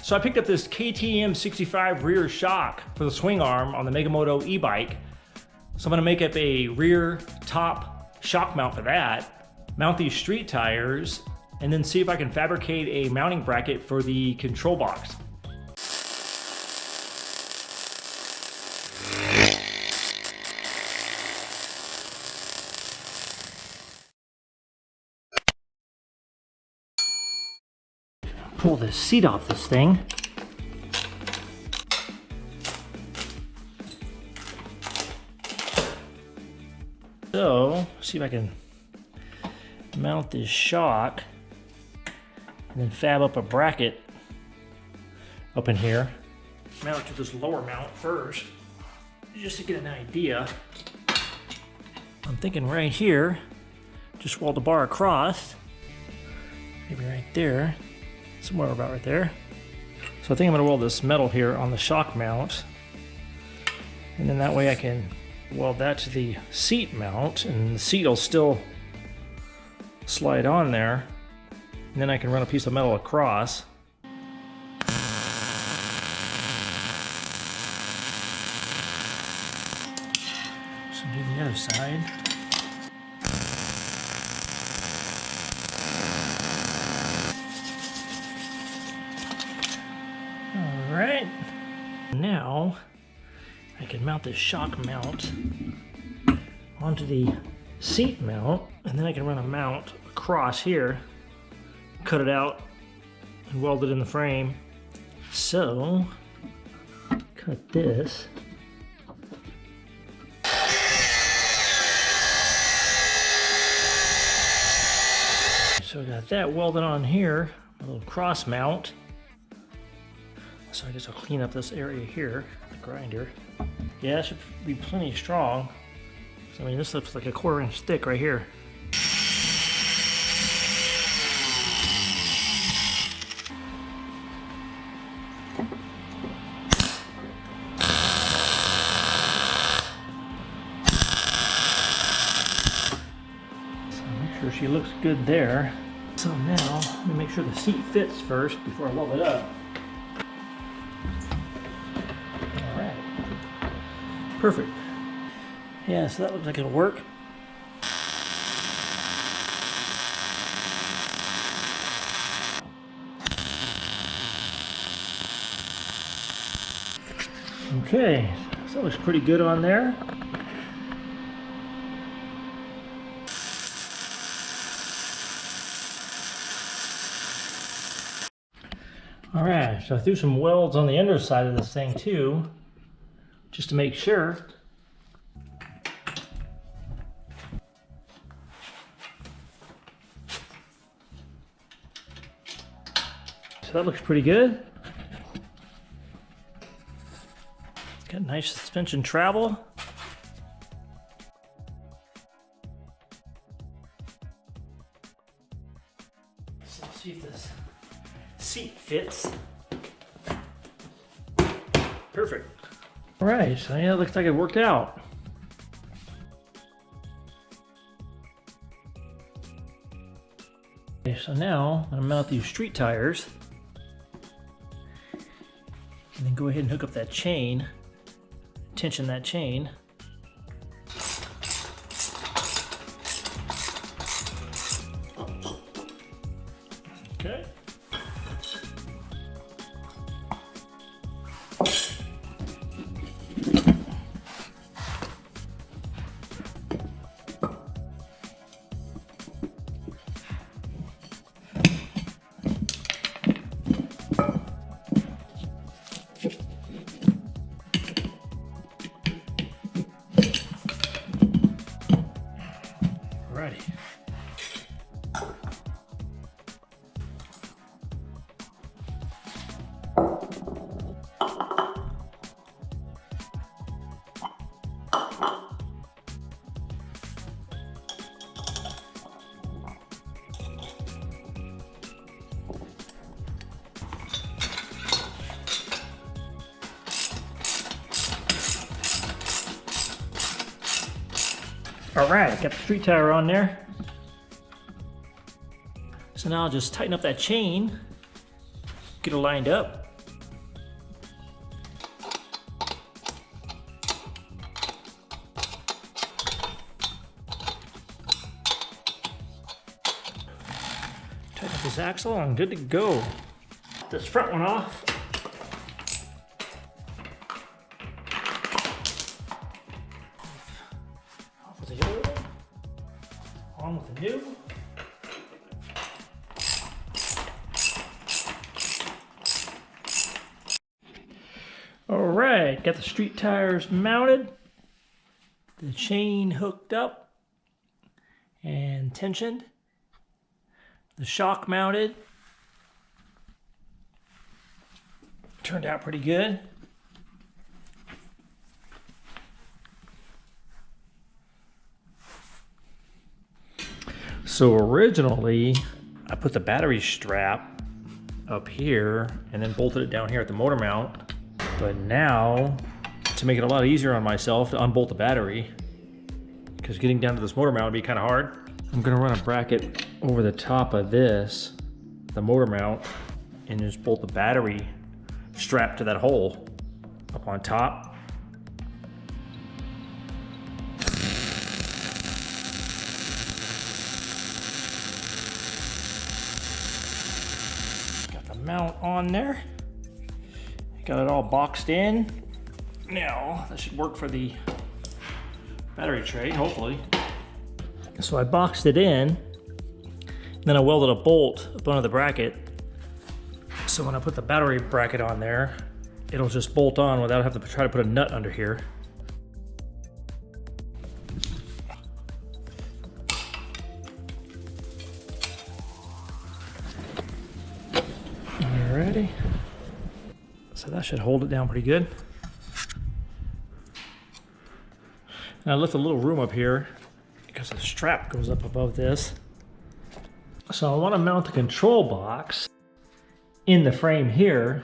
So I picked up this KTM65 rear shock for the swing arm on the Mega Moto e-bike. So I'm gonna make up a rear top shock mount for that, mount these street tires, and then see if I can fabricate a mounting bracket for the control box. Pull this seat off this thing. So, see if I can mount this shock and then fab up a bracket up in here. Mount it to this lower mount first, just to get an idea. I'm thinking right here, just weld the bar across, maybe right there. Somewhere about right there. So I think I'm going to weld this metal here on the shock mount, and then that way I can weld that to the seat mount, and the seat will still slide on there, and then I can run a piece of metal across. So do the other side. Alright, now I can mount this shock mount onto the seat mount, and then I can run a mount across here, cut it out, and weld it in the frame. So, cut this. So I got that welded on here, a little cross mount. So I guess I'll clean up this area here, the grinder. Yeah, it should be plenty strong. So, I mean, this looks like a 1/4 inch thick right here. So make sure she looks good there. So now, let me make sure the seat fits first before I weld it up. Perfect. Yeah, so that looks like it'll work. Okay, so that looks pretty good on there. All right, so I threw some welds on the underside of this thing too, just to make sure. So that looks pretty good. It's got nice suspension travel. So let's see if this seat fits. Perfect. All right, so yeah, it looks like it worked out. Okay, so now I'm gonna mount these street tires, and then go ahead and hook up that chain, tension that chain. Okay. Alrighty. All right, got the street tire on there. So now I'll just tighten up that chain, get it lined up. axle, I'm good to go. This front one off. Off with the old, on with the new. All right, got the street tires mounted, the chain hooked up and tensioned, the shock mounted. Turned out pretty good. So originally, I put the battery strap up here and then bolted it down here at the motor mount. But now, to make it a lot easier on myself to unbolt the battery, because getting down to this motor mount would be kind of hard, I'm gonna run a bracket over the top of this, the motor mount, and just bolt the battery strap to that hole up on top. Got the mount on there. Got it all boxed in. Now, that should work for the battery tray, hopefully. So I boxed it in, then I welded a bolt up under the bracket. So when I put the battery bracket on there, it'll just bolt on without having to try to put a nut under here. Alrighty. So that should hold it down pretty good. And I left a little room up here because the strap goes up above this. So I want to mount the control box in the frame here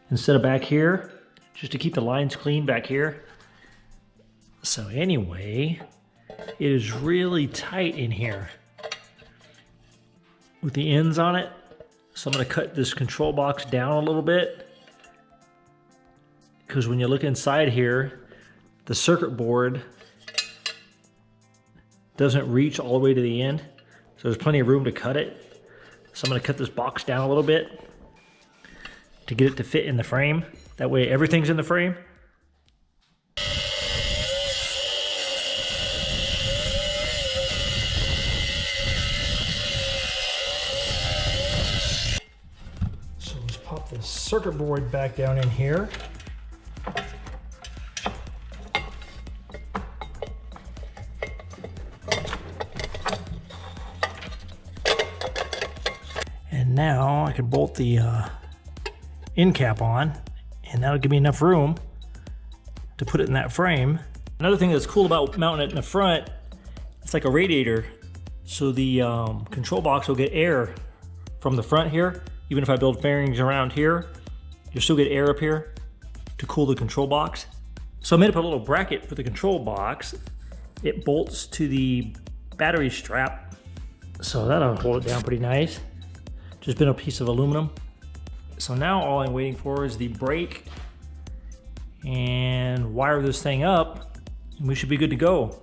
instead of back here, just to keep the lines clean back here. So anyway, it is really tight in here with the ends on it. So I'm going to cut this control box down a little bit, because when you look inside here, the circuit board doesn't reach all the way to the end. So there's plenty of room to cut it. So I'm going to cut this box down a little bit to get it to fit in the frame. That way everything's in the frame. So let's pop this circuit board back down in here. And now I can bolt the end cap on, and that'll give me enough room to put it in that frame. Another thing that's cool about mounting it in the front, it's like a radiator. So the control box will get air from the front here. Even if I build fairings around here, you'll still get air up here to cool the control box. So I made up a little bracket for the control box. It bolts to the battery strap, so that'll hold it down pretty nice. Just been a piece of aluminum. So now all I'm waiting for is the brake and wire this thing up, and we should be good to go.